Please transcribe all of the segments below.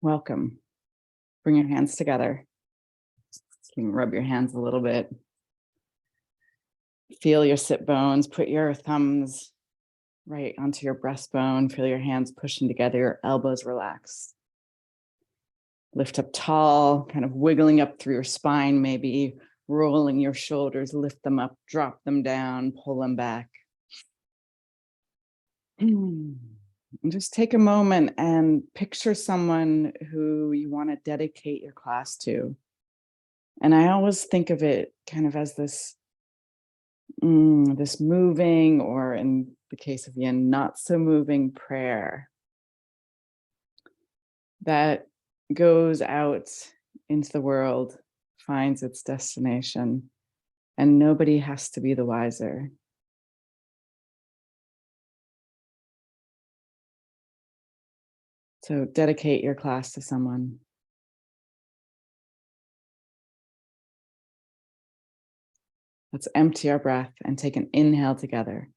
Welcome. Bring your hands together. You can rub your hands a little bit. Feel your sit bones. Put your thumbs right onto your breastbone. Feel your hands pushing together, your elbows relaxed. Lift up tall, kind of wiggling up through your spine, maybe rolling your shoulders, lift them up, drop them down, pull them back. And just take a moment and picture someone who you want to dedicate your class to. And I always think of it kind of as this moving, or in the case of Yin, not so moving prayer that goes out into the world, finds its destination, and nobody has to be the wiser. So dedicate your class to someone. Let's empty our breath and take an inhale together.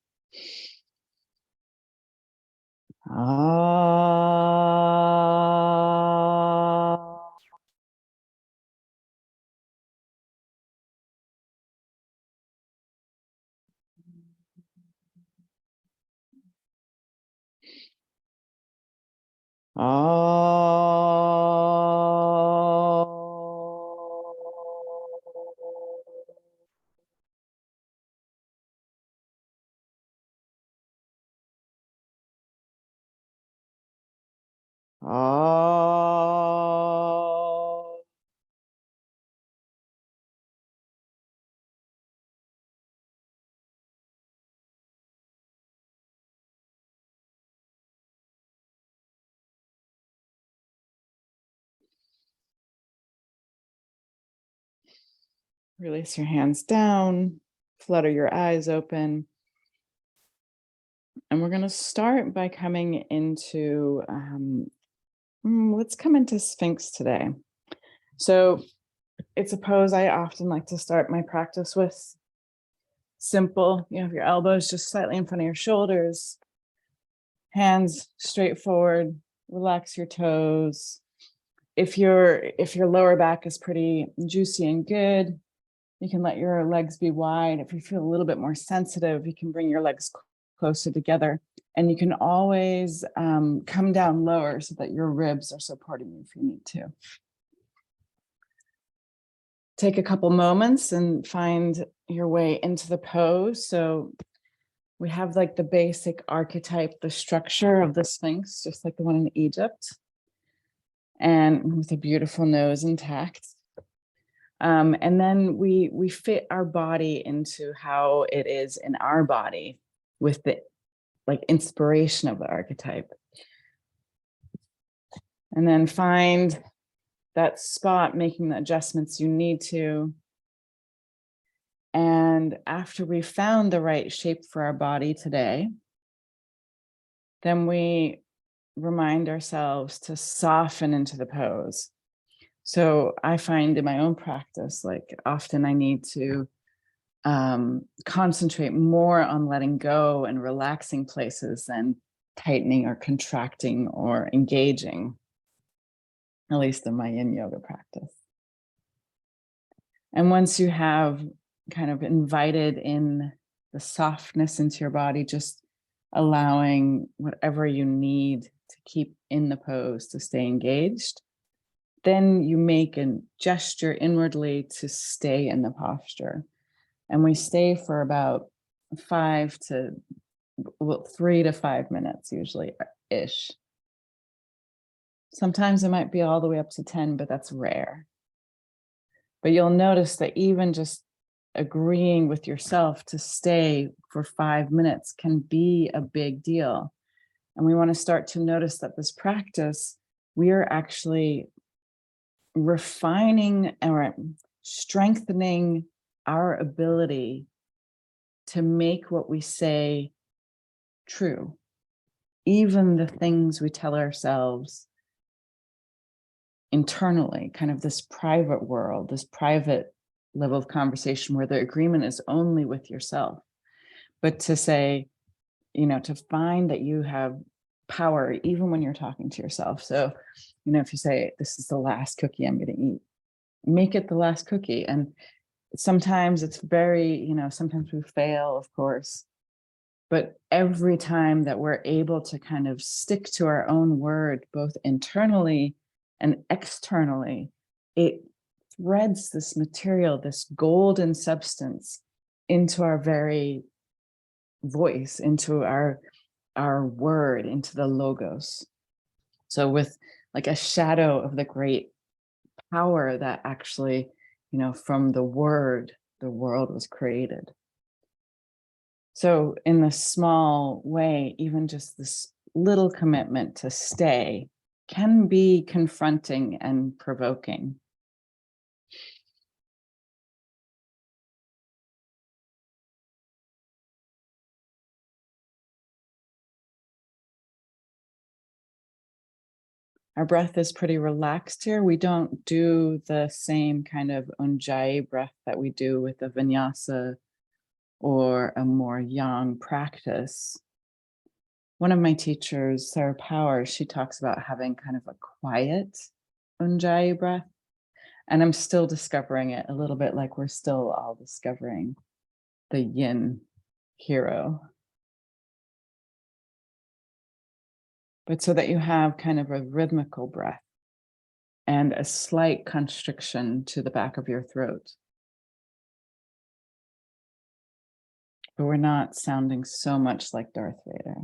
Release your hands down, flutter your eyes open. And we're going to start by coming into, let's come into Sphinx today. So it's a pose I often like to start my practice with. Simple, you have your elbows just slightly in front of your shoulders, hands straight forward, relax your toes. If your lower back is pretty juicy and good, you can let your legs be wide. If you feel a little bit more sensitive, you can bring your legs closer together. And you can always come down lower so that your ribs are supporting you if you need to. Take a couple moments and find your way into the pose. So we have like the basic archetype, the structure of the Sphinx, just like the one in Egypt, and with a beautiful nose intact. And then we fit our body into how it is in our body with the like inspiration of the archetype. And then find that spot, making the adjustments you need to. And after we found the right shape for our body today, then we remind ourselves to soften into the pose. So I find in my own practice, like often I need to concentrate more on letting go and relaxing places than tightening or contracting or engaging, at least in my Yin yoga practice. And once you have kind of invited in the softness into your body, just allowing whatever you need to keep in the pose to stay engaged, then you make a gesture inwardly to stay in the posture. And we stay for about 3 to 5 minutes usually ish. Sometimes it might be all the way up to 10, but that's rare. But you'll notice that even just agreeing with yourself to stay for 5 minutes can be a big deal. And we want to start to notice that this practice, we are actually refining or strengthening our ability to make what we say true, even the things we tell ourselves internally, kind of this private world, this private level of conversation where the agreement is only with yourself. But to say, to find that you have power, even when you're talking to yourself. So, if you say, this is the last cookie I'm going to eat, make it the last cookie. And sometimes it's very, sometimes we fail, of course. But every time that we're able to kind of stick to our own word, both internally and externally, it threads this material, this golden substance into our very voice, into our word, into the logos. So with like a shadow of the great power that actually, from the word, the world was created. So in this small way, even just this little commitment to stay can be confronting and provoking. Our breath is pretty relaxed here. We don't do the same kind of Ujjayi breath that we do with a vinyasa or a more yang practice. One of my teachers, Sarah Power, she talks about having kind of a quiet Ujjayi breath. And I'm still discovering it a little bit, like we're still all discovering the yin hero. But so that you have kind of a rhythmical breath and a slight constriction to the back of your throat. But we're not sounding so much like Darth Vader.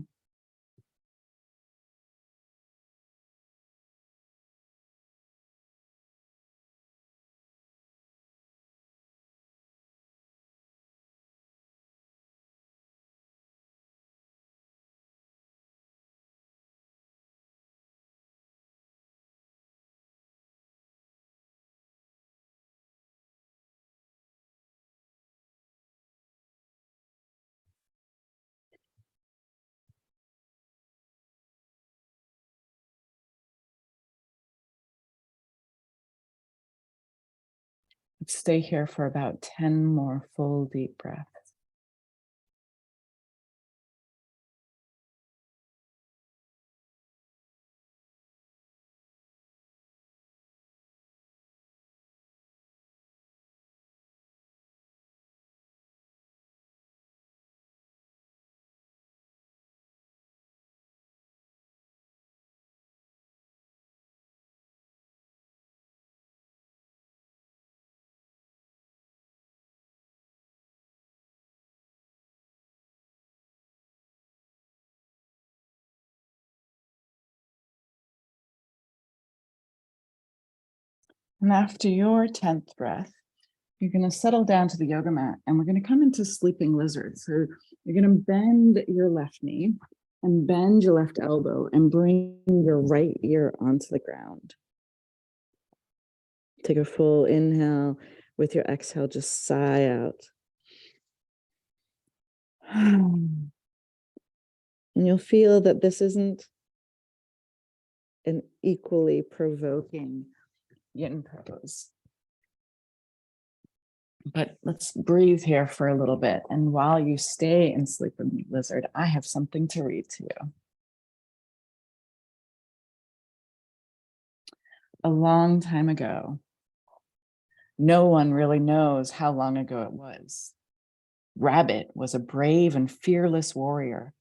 Let's stay here for about 10 more full deep breaths. And after your 10th breath, you're going to settle down to the yoga mat and we're going to come into sleeping lizard. So you're going to bend your left knee and bend your left elbow and bring your right ear onto the ground. Take a full inhale. With your exhale, just sigh out. And you'll feel that this isn't an equally provoking yin pose. But let's breathe here for a little bit. And while you stay in sleeping lizard, I have something to read to you. A long time ago, no one really knows how long ago it was. Rabbit was a brave and fearless warrior.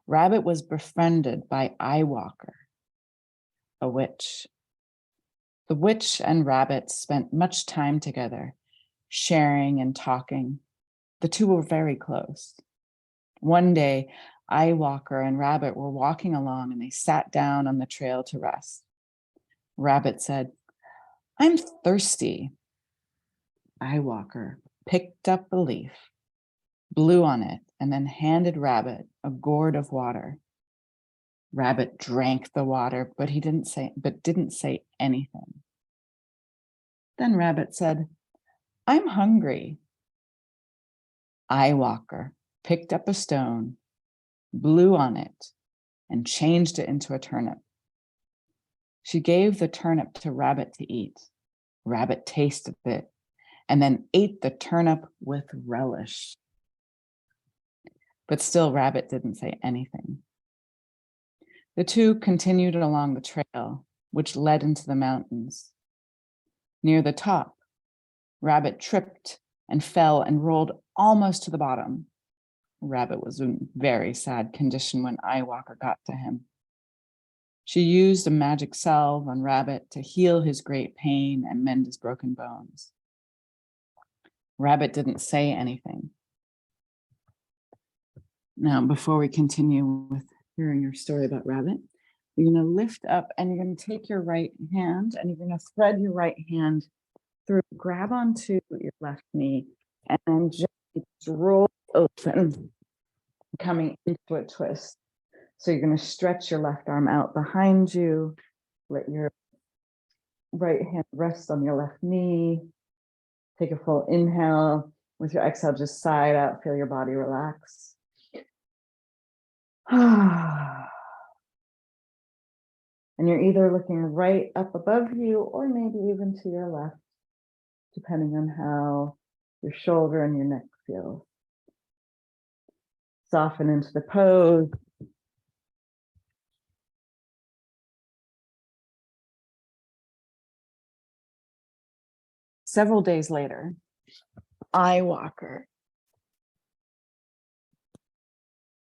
Rabbit was befriended by Eyewalker, a witch. The witch and Rabbit spent much time together, sharing and talking. The two were very close. One day, Eyewalker and Rabbit were walking along and they sat down on the trail to rest. Rabbit said, "I'm thirsty." Eyewalker picked up a leaf, blew on it, and then handed Rabbit a gourd of water. Rabbit drank the water, but didn't say anything. Then Rabbit said, "I'm hungry." Eyewalker picked up a stone, blew on it, and changed it into a turnip. She gave the turnip to Rabbit to eat. Rabbit tasted it and then ate the turnip with relish. But still, Rabbit didn't say anything. The two continued along the trail, which led into the mountains. Near the top, Rabbit tripped and fell and rolled almost to the bottom. Rabbit was in very sad condition when Eyewalker got to him. She used a magic salve on Rabbit to heal his great pain and mend his broken bones. Rabbit didn't say anything. Now, before we continue with hearing your story about Rabbit, you're going to lift up and you're going to take your right hand and you're going to thread your right hand through, grab onto your left knee, and then just roll open, coming into a twist. So you're going to stretch your left arm out behind you, let your right hand rest on your left knee. Take a full inhale. With your exhale, just sigh it out, feel your body relax. And you're either looking right up above you or maybe even to your left, depending on how your shoulder and your neck feel. Soften into the pose. Several days later, Eyewalker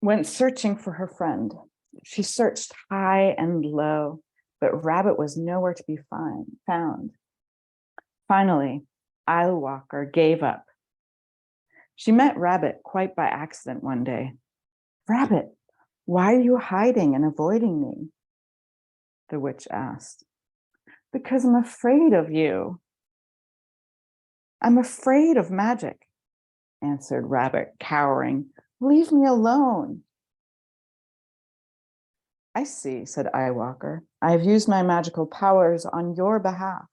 went searching for her friend. She searched high and low, but Rabbit was nowhere to be found. Finally, Eyewalker gave up. She met Rabbit quite by accident one day. "Rabbit, why are you hiding and avoiding me?" the witch asked. "Because I'm afraid of you." "I'm afraid of magic," answered Rabbit, cowering. "Leave me alone." "I see," said Eyewalker. "I have used my magical powers on your behalf,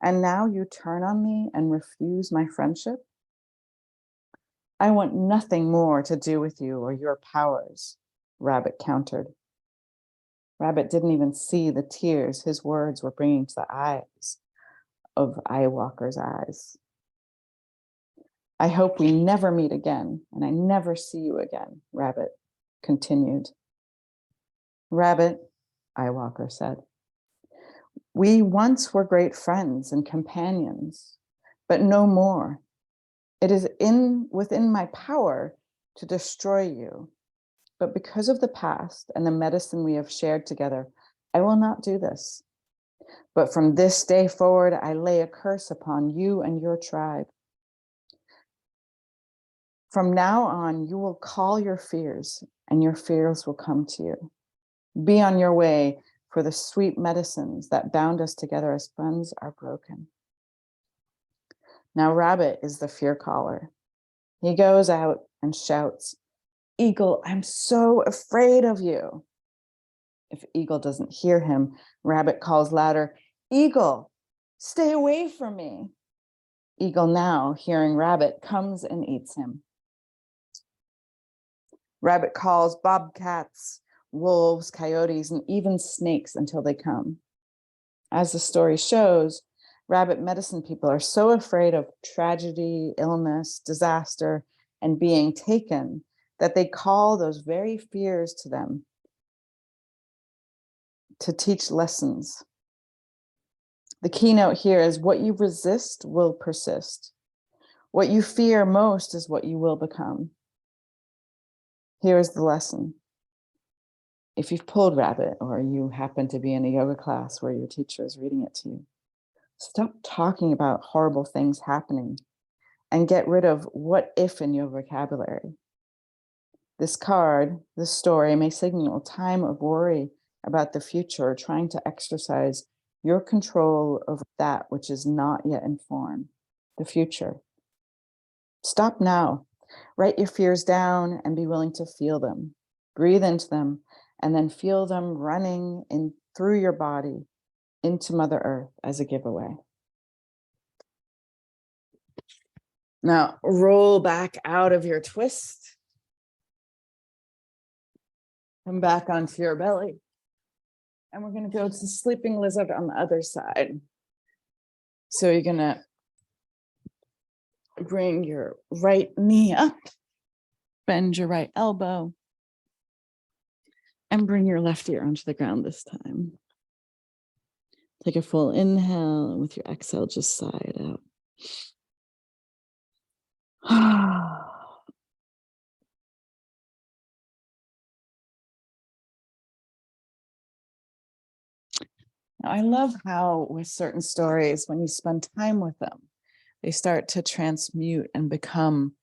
and now you turn on me and refuse my friendship? I want nothing more to do with you or your powers," Rabbit countered. Rabbit didn't even see the tears his words were bringing to the eyes of Eyewalker's eyes. "I hope we never meet again, and I never see you again," Rabbit continued. "Rabbit," Eyewalker said, "we once were great friends and companions, but no more. It is within my power to destroy you, but because of the past and the medicine we have shared together, I will not do this. But from this day forward, I lay a curse upon you and your tribe. From now on, you will call your fears, and your fears will come to you. Be on your way, for the sweet medicines that bound us together as friends are broken." Now Rabbit is the fear caller. He goes out and shouts, "Eagle, I'm so afraid of you." If Eagle doesn't hear him, Rabbit calls louder, "Eagle, stay away from me." Eagle, now hearing Rabbit, comes and eats him. Rabbit calls bobcats, wolves, coyotes, and even snakes until they come. As the story shows, Rabbit medicine people are so afraid of tragedy, illness, disaster, and being taken that they call those very fears to them to teach lessons. The keynote here is what you resist will persist. What you fear most is what you will become. Here is the lesson. If you've pulled Rabbit or you happen to be in a yoga class where your teacher is reading it to you, stop talking about horrible things happening and get rid of what if in your vocabulary. This card, this story may signal a time of worry about the future or trying to exercise your control over that which is not yet informed, the future. Stop now. Write your fears down and be willing to feel them. Breathe into them and then feel them running in through your body into Mother Earth as a giveaway. Now roll back out of your twist. Come back onto your belly. And we're going to go to sleeping lizard on the other side. So you're going to bring your right knee up, bend your right elbow, And bring your left ear onto the ground this time. Take a full inhale, and with your exhale, just sigh it out. I love how with certain stories, when you spend time with them, they start to transmute and become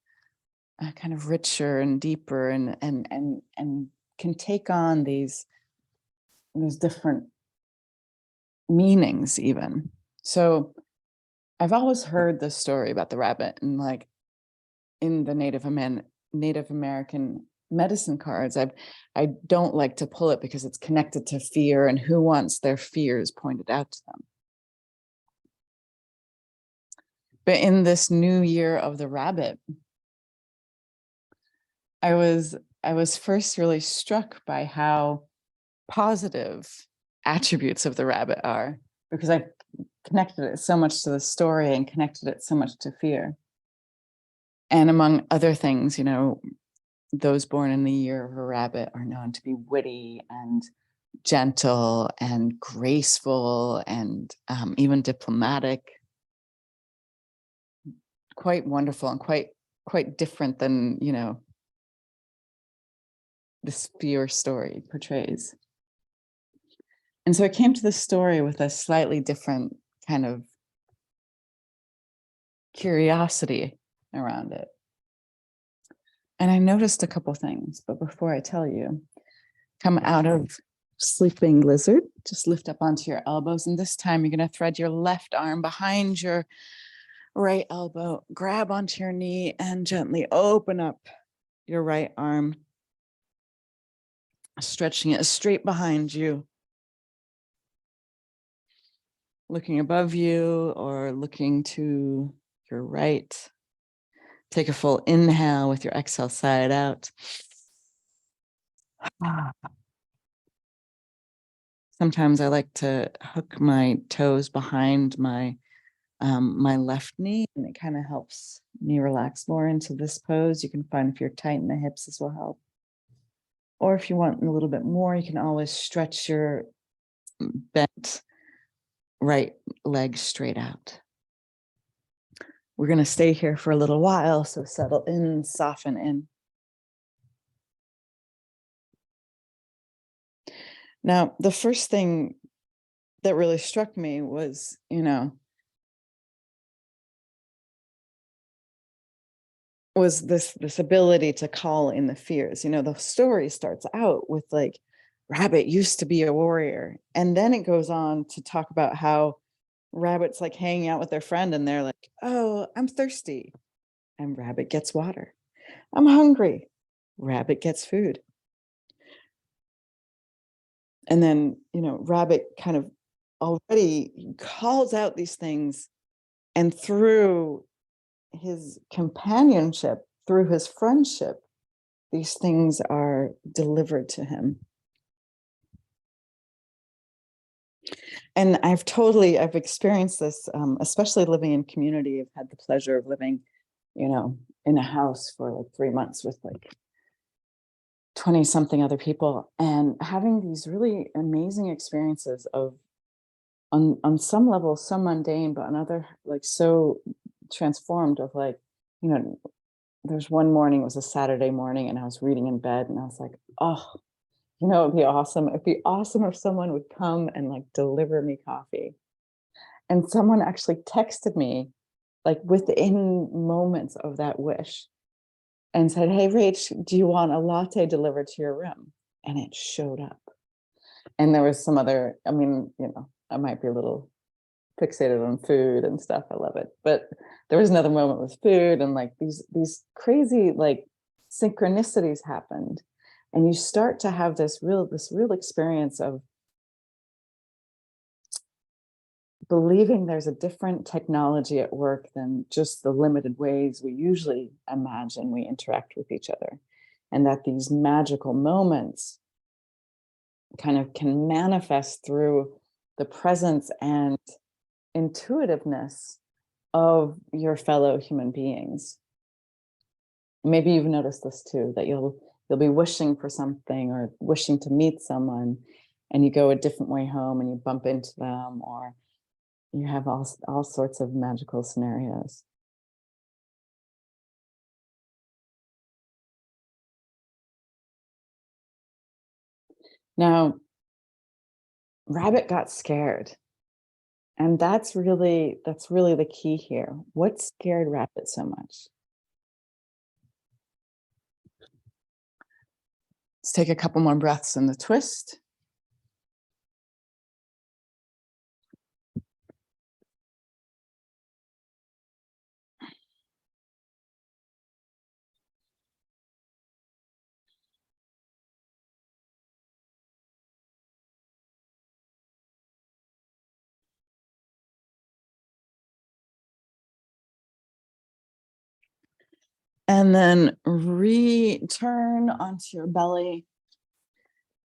kind of richer and deeper, and can take on these different meanings even. So I've always heard this story about the rabbit, and like in the Native American medicine cards, I don't like to pull it because it's connected to fear, and who wants their fears pointed out to them. But in this new year of the rabbit, I was first really struck by how positive attributes of the rabbit are, because I connected it so much to the story and connected it so much to fear. And among other things, those born in the year of a rabbit are known to be witty and gentle and graceful and even diplomatic. Quite wonderful and quite different than, this fear story portrays. And so I came to this story with a slightly different kind of curiosity around it. And I noticed a couple things, but before I tell you, come out of sleeping lizard, just lift up onto your elbows. And this time you're going to thread your left arm behind your right elbow, grab onto your knee, and gently open up your right arm, stretching it straight behind you, looking above you or looking to your right. Take a full inhale with your exhale, sigh it out. Sometimes I like to hook my toes behind my left knee, and it kind of helps me relax more into this pose. You can find if you're tight in the hips, this will help. Or if you want a little bit more, you can always stretch your bent right leg straight out. We're going to stay here for a little while, so settle in, soften in. Now, the first thing that really struck me was, was this ability to call in the fears. The story starts out with like, Rabbit used to be a warrior. And then it goes on to talk about how Rabbit's like hanging out with their friend, and they're like, oh, I'm thirsty. And Rabbit gets water. I'm hungry. Rabbit gets food. And then, Rabbit kind of already calls out these things, and through his companionship, through his friendship, these things are delivered to him. And I've experienced this, especially living in community. I've had the pleasure of living, in a house for like 3 months with like 20 something other people, and having these really amazing experiences of, on some level, so mundane, but on other, like so transformed, of like, there's one morning, it was a Saturday morning, and I was reading in bed, and I was like, oh, it'd be awesome. It'd be awesome if someone would come and like deliver me coffee. And someone actually texted me like within moments of that wish and said, hey, Rach, do you want a latte delivered to your room? And it showed up. And there was some other, I might be a little fixated on food and stuff. I love it. But there was another moment with food, and like these crazy like synchronicities happened. And you start to have this real experience of believing there's a different technology at work than just the limited ways we usually imagine we interact with each other. And that these magical moments kind of can manifest through the presence and intuitiveness of your fellow human beings. Maybe you've noticed this too, that you'll you'll be wishing for something or wishing to meet someone, and you go a different way home and you bump into them, or you have all sorts of magical scenarios. Now, Rabbit got scared, and that's really the key here. What scared Rabbit so much? Let's take a couple more breaths in the twist. And then return onto your belly.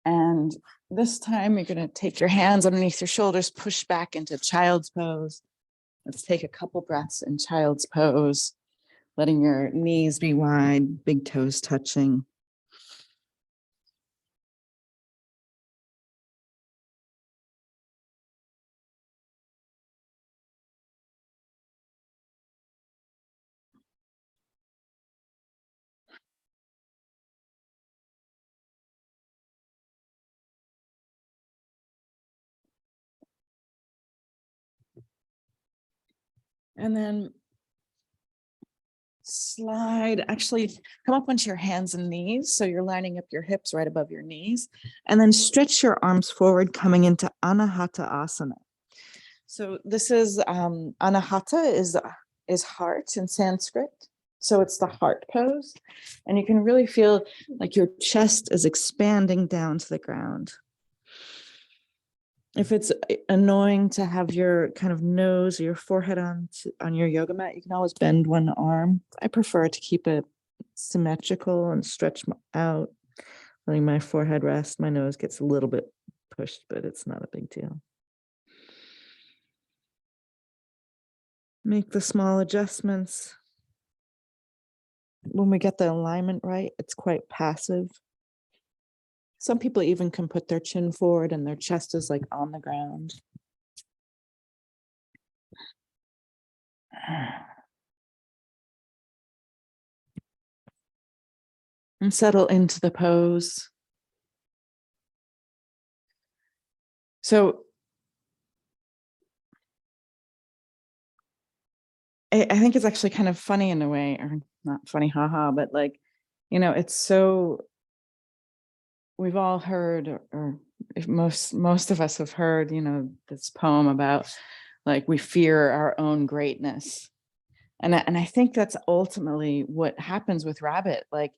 And this time you're going to take your hands underneath your shoulders, push back into child's pose. Let's take a couple breaths in child's pose, letting your knees be wide, big toes touching. And then actually come up onto your hands and knees. So you're lining up your hips right above your knees, and then stretch your arms forward, coming into Anahata Asana. So this is Anahata is heart in Sanskrit. So it's the heart pose. And you can really feel like your chest is expanding down to the ground. If it's annoying to have your kind of nose or your forehead on your yoga mat, you can always bend one arm. I prefer to keep it symmetrical and stretch out, letting my forehead rest. My nose gets a little bit pushed, but it's not a big deal. Make the small adjustments. When we get the alignment right, it's quite passive. Some people even can put their chin forward and their chest is like on the ground. And settle into the pose. So I think it's actually kind of funny in a way, or not funny, haha, but like, it's so, we've all heard, or if most of us have heard, this poem about like we fear our own greatness. And I think that's ultimately what happens with Rabbit. Like,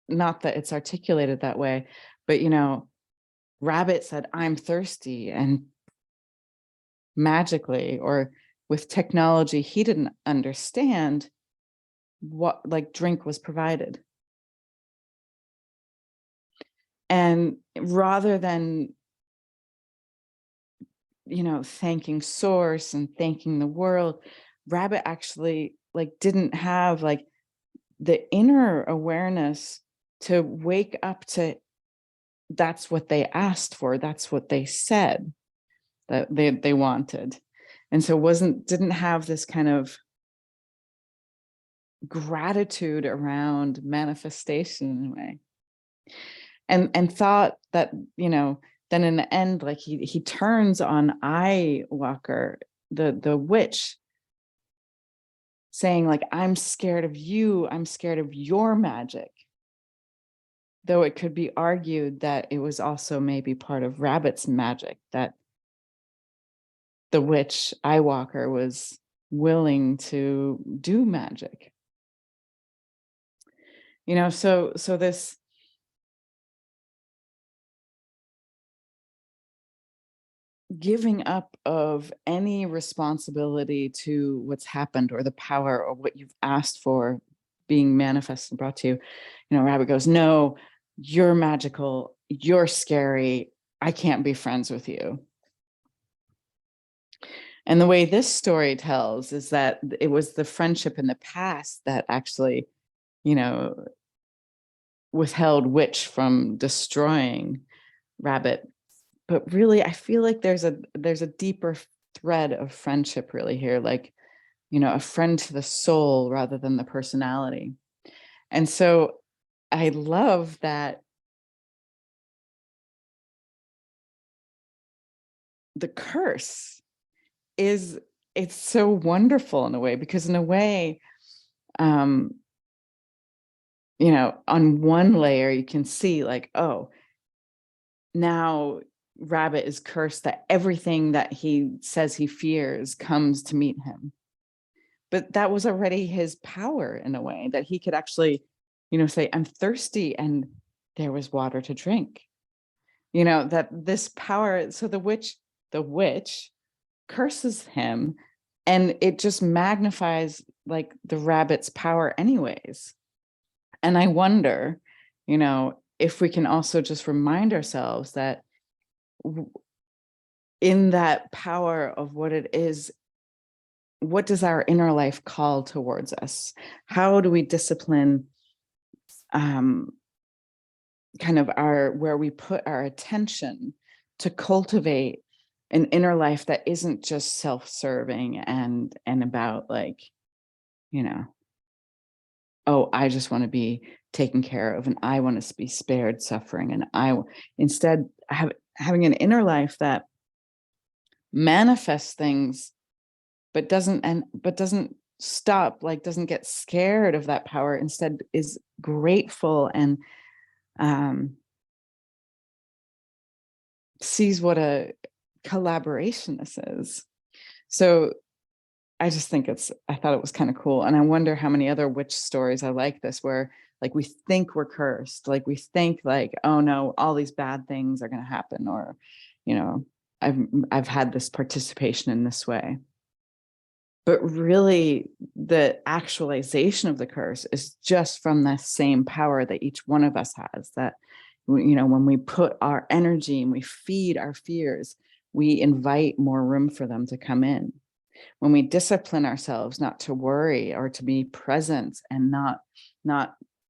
not that it's articulated that way, but Rabbit said, "I'm thirsty," and magically, or with technology he didn't understand, what like drink was provided. And rather than thanking source and thanking the world, Rabbit actually like didn't have like the inner awareness to wake up to, that's what they asked for, that's what they said that they wanted. And so didn't have this kind of gratitude around manifestation in a way, and thought that then in the end, like he turns on Eye Walker, the witch, saying like, "I'm scared of you, I'm scared of your magic," though it could be argued that it was also maybe part of Rabbit's magic, that the witch Eye Walker was willing to do magic. So this giving up of any responsibility to what's happened or the power or what you've asked for being manifested and brought to you, Rabbit goes, "No, you're magical, you're scary, I can't be friends with you." And the way this story tells is that it was the friendship in the past that actually, you know, withheld witch from destroying rabbit. But really, I feel like there's a deeper thread of friendship really here, like, a friend to the soul rather than the personality. And so I love that the curse is, it's so wonderful in a way, because in a way, um, on one layer you can see like, oh, now Rabbit is cursed that everything that he says he fears comes to meet him. But that was already his power in a way, that he could actually, say, I'm thirsty, and there was water to drink. That this power, so the witch curses him, and it just magnifies like the rabbit's power anyways. And I wonder, if we can also just remind ourselves that in that power of what it is, what does our inner life call towards us? How do we discipline kind of where we put our attention to cultivate an inner life that isn't just self-serving and about like, you know, oh, I just want to be taken care of, and I want to be spared suffering, and instead having an inner life that manifests things but doesn't stop, like doesn't get scared of that power, instead is grateful and um sees what a collaboration this is. So I thought it was kind of cool. And I wonder how many other witch stories I like this, where like we think we're cursed, like we think like, oh no, all these bad things are going to happen, or, you know, I've had this participation in this way. But really, the actualization of the curse is just from the same power that each one of us has. That, when we put our energy and we feed our fears, we invite more room for them to come in. When we discipline ourselves not to worry, or to be present and not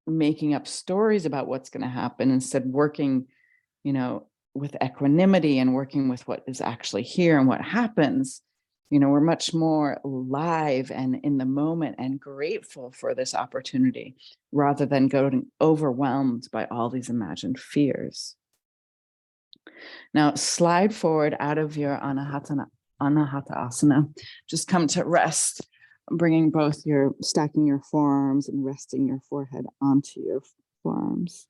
making up stories about what's going to happen, instead working, with equanimity and working with what is actually here and what happens, we're much more live and in the moment and grateful for this opportunity, rather than getting overwhelmed by all these imagined fears. Now slide forward out of your anahata asana. Just come to rest, stacking your forearms and resting your forehead onto your forearms.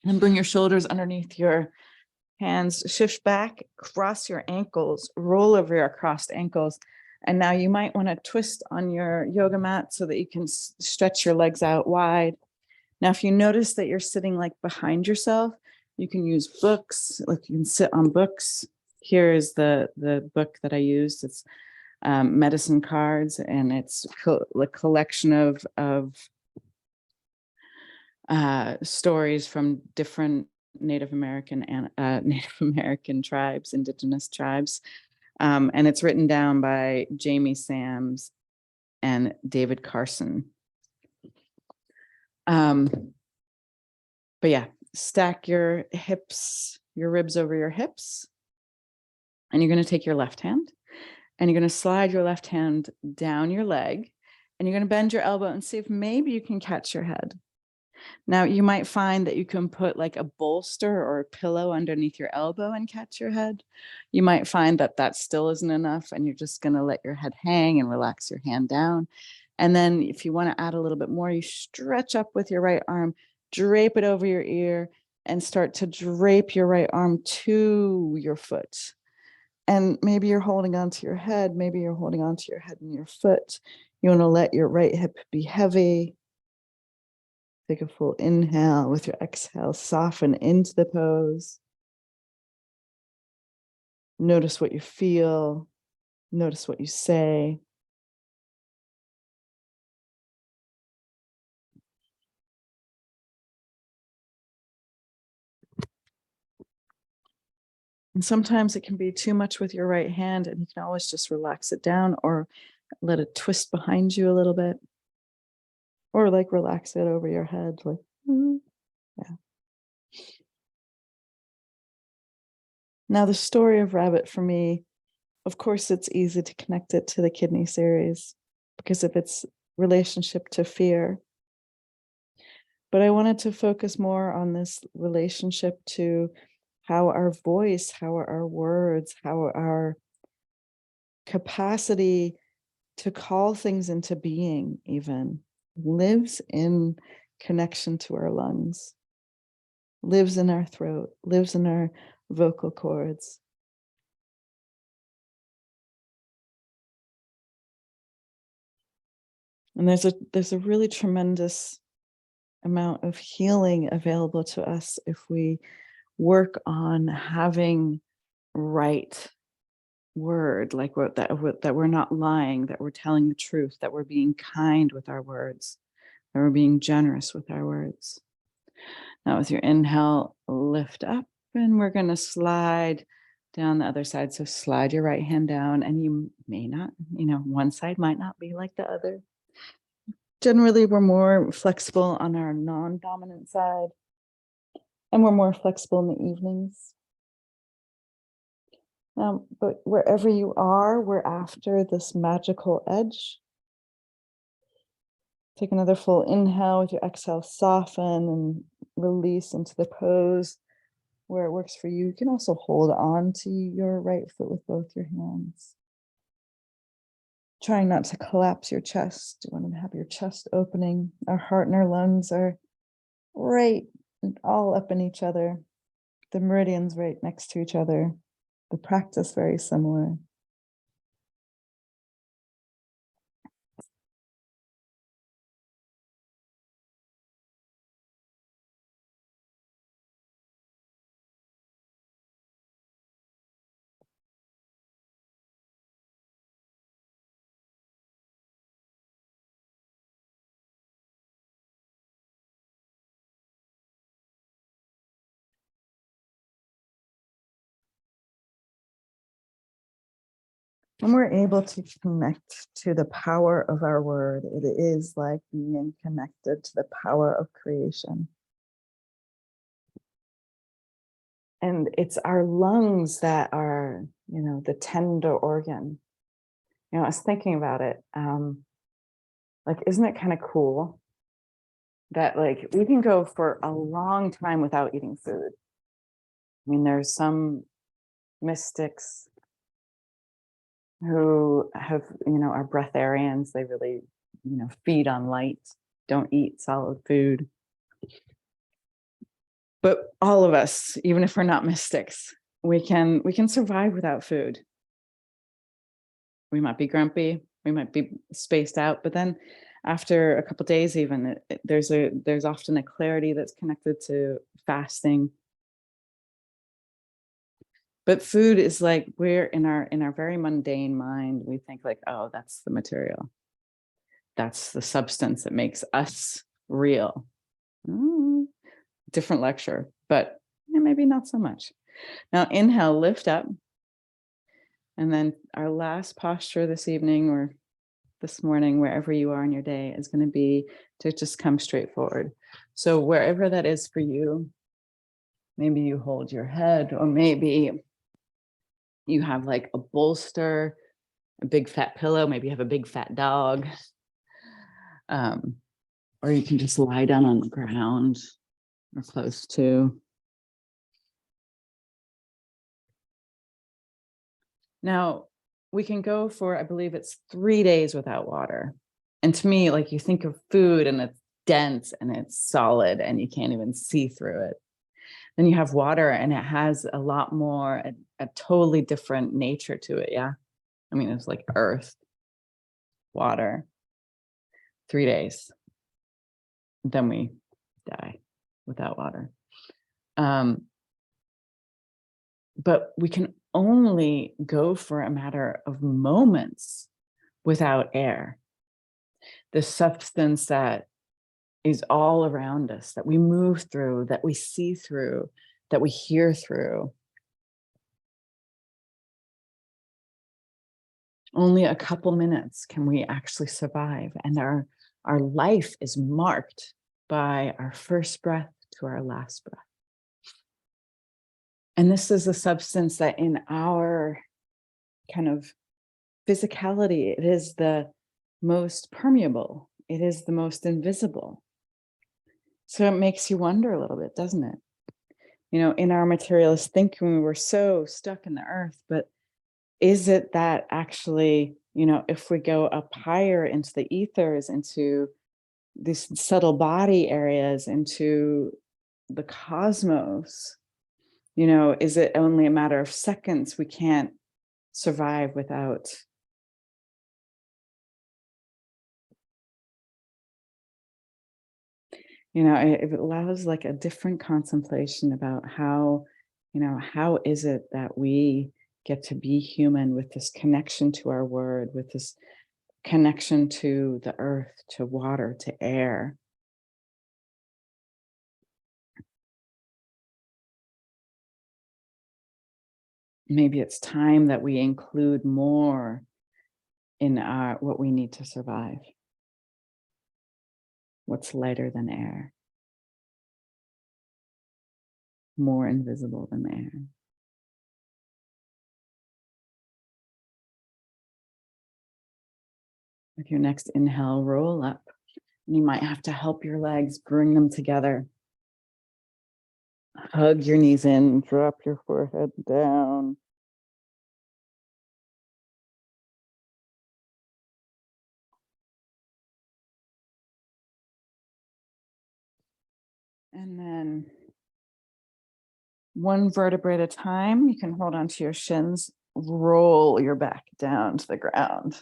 And bring your shoulders underneath your hands, shift back, cross your ankles, roll over your crossed ankles. And now you might want to twist on your yoga mat so that you can stretch your legs out wide. Now, if you notice that you're sitting like behind yourself, you can use books, like you can sit on books. Here is the book that I used. It's Medicine Cards, and it's a collection of stories from different Native American tribes, indigenous tribes. And it's written down by Jamie Sams and David Carson. But yeah, stack your ribs over your hips. And you're going to take your left hand and you're going to slide your left hand down your leg, and you're going to bend your elbow and see if maybe you can catch your head. Now, you might find that you can put like a bolster or a pillow underneath your elbow and catch your head. You might find that that still isn't enough, and you're just going to let your head hang and relax your hand down. And then if you want to add a little bit more, you stretch up with your right arm, drape it over your ear, and start to drape your right arm to your foot. And maybe you're holding onto your head. Maybe you're holding onto your head and your foot. You want to let your right hip be heavy. Take a full inhale. With your exhale, soften into the pose. Notice what you feel. Notice what you say. And sometimes it can be too much with your right hand, and you can always just relax it down or let it twist behind you a little bit, or like relax it over your head, like, yeah. Now, the story of Rabbit for me, of course, it's easy to connect it to the kidney series because of its relationship to fear. But I wanted to focus more on this relationship to how our voice, how our words, how our capacity to call things into being even lives in connection to our lungs, lives in our throat, lives in our vocal cords. And there's a really tremendous amount of healing available to us if we work on having right word, like that we're not lying, that we're telling the truth, that we're being kind with our words, that we're being generous with our words. Now, with your inhale, lift up, and we're going to slide down the other side. So slide your right hand down, and you may not, one side might not be like the other. Generally, we're more flexible on our non-dominant side, and we're more flexible in the evenings. But wherever you are, we're after this magical edge. Take another full inhale. With your exhale, soften and release into the pose where it works for you. You can also hold on to your right foot with both your hands. Trying not to collapse your chest. You want to have your chest opening. Our heart and our lungs are right all up in each other. The meridians right next to each other. The practice very similar. When we're able to connect to the power of our word, it is like being connected to the power of creation. And it's our lungs that are, the tender organ. I was thinking about it. Like, isn't it kind of cool that like we can go for a long time without eating food? I mean, there's some mystics who have, are breatharians. They really, feed on light, don't eat solid food. But all of us, even if we're not mystics, we can survive without food. We might be grumpy, we might be spaced out, but then after a couple of days, even there's often a clarity that's connected to fasting. But food is like we're in our very mundane mind, we think like, oh, that's the material. That's the substance that makes us real. Different lecture, but maybe not so much. Now inhale, lift up. And then our last posture this evening or this morning, wherever you are in your day, is going to be to just come straight forward. So wherever that is for you, maybe you hold your head, or maybe you have like a bolster, a big fat pillow, maybe you have a big fat dog. Or you can just lie down on the ground or close to. Now, we can go for, I believe it's 3 days without water. And to me, like, you think of food and it's dense and it's solid and you can't even see through it. Then you have water and it has a lot more, a totally different nature to it. Yeah. I mean, it's like earth, water, 3 days. Then we die without water. But we can only go for a matter of moments without air. The substance that is all around us, that we move through, that we see through, that we hear through. Only a couple minutes can we actually survive. And our life is marked by our first breath to our last breath. And this is a substance that in our kind of physicality, it is the most permeable. It is the most invisible. So it makes you wonder a little bit, doesn't it? You know, in our materialist thinking, we're so stuck in the earth, but is it that actually, you know, if we go up higher into the ethers, into these subtle body areas, into the cosmos, you know, is it only a matter of seconds we can't survive without? You know, it allows like a different contemplation about how, you know, how is it that we get to be human with this connection to our word, with this connection to the earth, to water, to air. Maybe it's time that we include more in our what we need to survive. What's lighter than air, more invisible than air. With your next inhale, roll up. And you might have to help your legs, bring them together. Hug your knees in, drop your forehead down. And then one vertebrae at a time, you can hold onto your shins, roll your back down to the ground.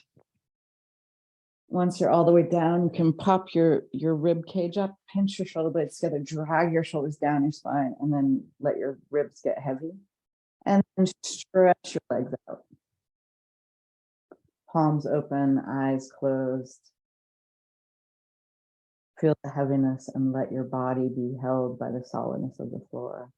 Once you're all the way down, you can pop your rib cage up, pinch your shoulder blades together, drag your shoulders down your spine, and then let your ribs get heavy. And then stretch your legs out. Palms open, eyes closed. Feel the heaviness and let your body be held by the solidness of the floor.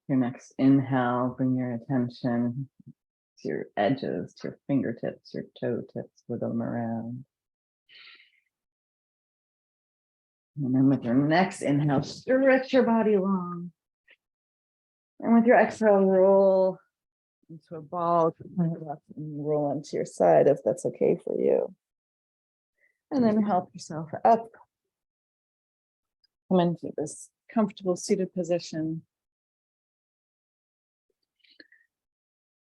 Your next inhale, bring your attention to your edges, to your fingertips, your toe tips, wiggle them around. And then with your next inhale, stretch your body long. And with your exhale, roll into a ball, and roll onto your side if that's okay for you. And then help yourself up. Come into this comfortable seated position.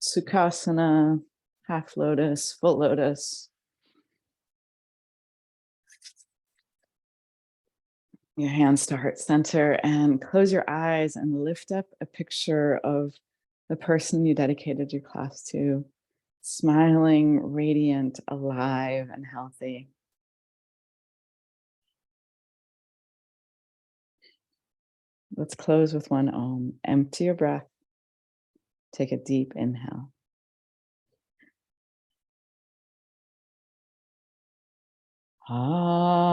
Sukhasana, half lotus, full lotus. Your hands to heart center and close your eyes and lift up a picture of the person you dedicated your class to, smiling, radiant, alive, and healthy. Let's close with one Om. Empty your breath. Take a deep inhale. Ah.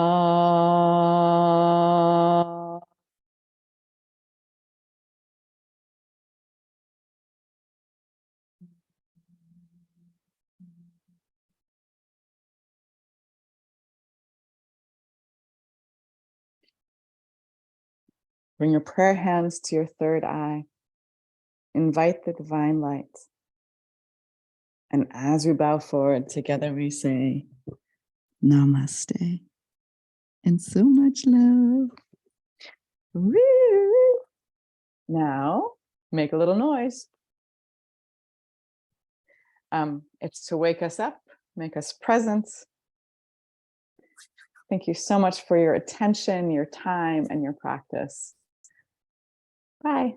Bring your prayer hands to your third eye. Invite the divine light. And as we bow forward, together we say, Namaste. And so much love. Woo! Now, make a little noise. It's to wake us up, make us present. Thank you so much for your attention, your time, and your practice. Bye.